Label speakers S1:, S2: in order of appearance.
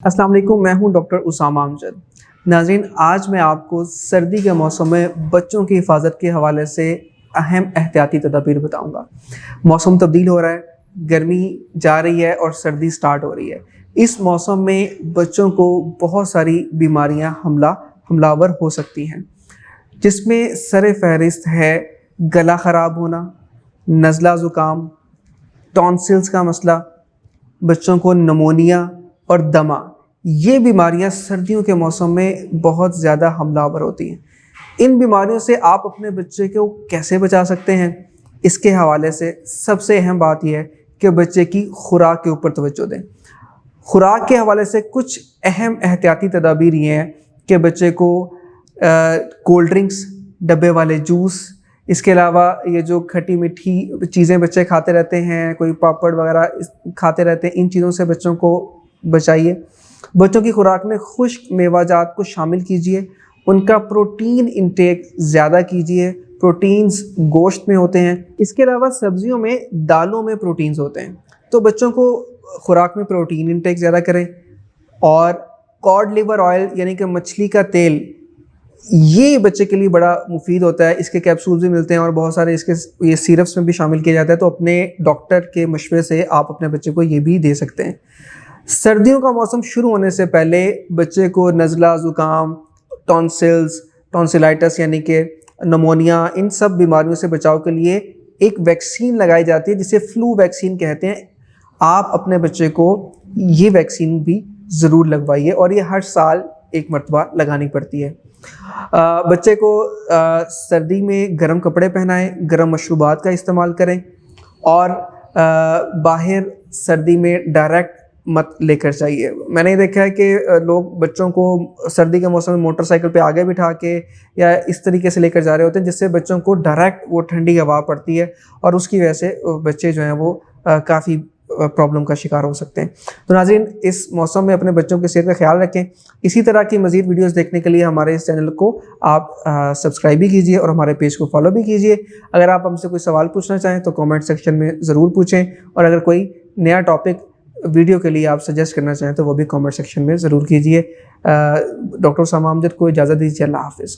S1: अस्सलाम वालेकुम, मैं हूं डॉक्टर उसामा अमजद। नाज़रीन, आज मैं आपको सर्दी के मौसम में बच्चों की हिफाजत के हवाले से अहम एहतियाती तदाबीर बताऊंगा। मौसम तब्दील हो रहा है, गर्मी जा रही है और सर्दी स्टार्ट हो रही है। इस मौसम में बच्चों को बहुत सारी बीमारियां हमलावर हो सकती हैं, जिसमें सर फहरिस्त है गला ख़राब होना, नज़ला ज़ुकाम, टॉन्सिल्स का मसला, बच्चों को नमोनिया और दमा। ये बीमारियां सर्दियों के मौसम में बहुत ज़्यादा हमलावर होती हैं। इन बीमारियों से आप अपने बच्चे को कैसे बचा सकते हैं, इसके हवाले से सबसे अहम बात यह है कि बच्चे की खुराक के ऊपर तवज्जो दें। खुराक के हवाले से कुछ अहम एहतियाती तदाबीर ये हैं कि बच्चे को कोल्ड ड्रिंक्स, डब्बे वाले जूस, इसके अलावा ये जो खट्टी मीठी चीज़ें बच्चे खाते रहते हैं, कोई पापड़ वगैरह खाते रहते हैं, इन चीज़ों से बच्चों को बचाइए। बच्चों की खुराक में खुश्क मेवाजात को शामिल कीजिए। उनका प्रोटीन इंटेक ज़्यादा कीजिए। प्रोटीन्स गोश्त में होते हैं। इसके अलावा सब्जियों में, दालों में प्रोटीन्स होते हैं, तो बच्चों को खुराक में प्रोटीन इंटेक ज़्यादा करें। और कॉड लिवर ऑयल यानी कि मछली का तेल, ये बच्चे के लिए बड़ा मुफीद होता है। इसके कैप्सूल्स भी मिलते हैं और बहुत सारे इसके ये सिरप्स में भी शामिल किया जाता है, तो अपने डॉक्टर के मशवरे से आप अपने बच्चे को ये भी दे सकते हैं। सर्दियों का मौसम शुरू होने से पहले बच्चे को नज़ला ज़ुकाम, टॉन्सिल्स, टॉन्सिलाइटिस यानी कि नमोनिया, इन सब बीमारियों से बचाव के लिए एक वैक्सीन लगाई जाती है जिसे फ्लू वैक्सीन कहते हैं। आप अपने बच्चे को ये वैक्सीन भी ज़रूर लगवाइए और ये हर साल एक मरतबा लगानी पड़ती है। बच्चे को सर्दी में गर्म कपड़े पहनाएं, गर्म मशरूबात का इस्तेमाल करें और बाहर सर्दी में डायरेक्ट मत लेकर जाइए। मैंने देखा है कि लोग बच्चों को सर्दी के मौसम में मोटरसाइकिल पे आगे बिठा के या इस तरीके से लेकर जा रहे होते हैं, जिससे बच्चों को डायरेक्ट वो ठंडी हवा पड़ती है और उसकी वजह से बच्चे जो हैं वो काफ़ी प्रॉब्लम का शिकार हो सकते हैं। तो नाज़रीन, इस मौसम में अपने बच्चों की सेहत का ख्याल रखें। इसी तरह की मज़ीद वीडियोस देखने के लिए हमारे इस चैनल को आप सब्सक्राइब भी कीजिए और हमारे पेज को फॉलो भी कीजिए। अगर आप हमसे कोई सवाल पूछना चाहें तो कमेंट सेक्शन में ज़रूर पूछें, और अगर कोई नया टॉपिक वीडियो के लिए आप सजेस्ट करना चाहें तो वो भी कमेंट सेक्शन में ज़रूर कीजिए। डॉक्टर उसामा अमजद को इजाज़त दीजिए। अल्लाह हाफ़िज़।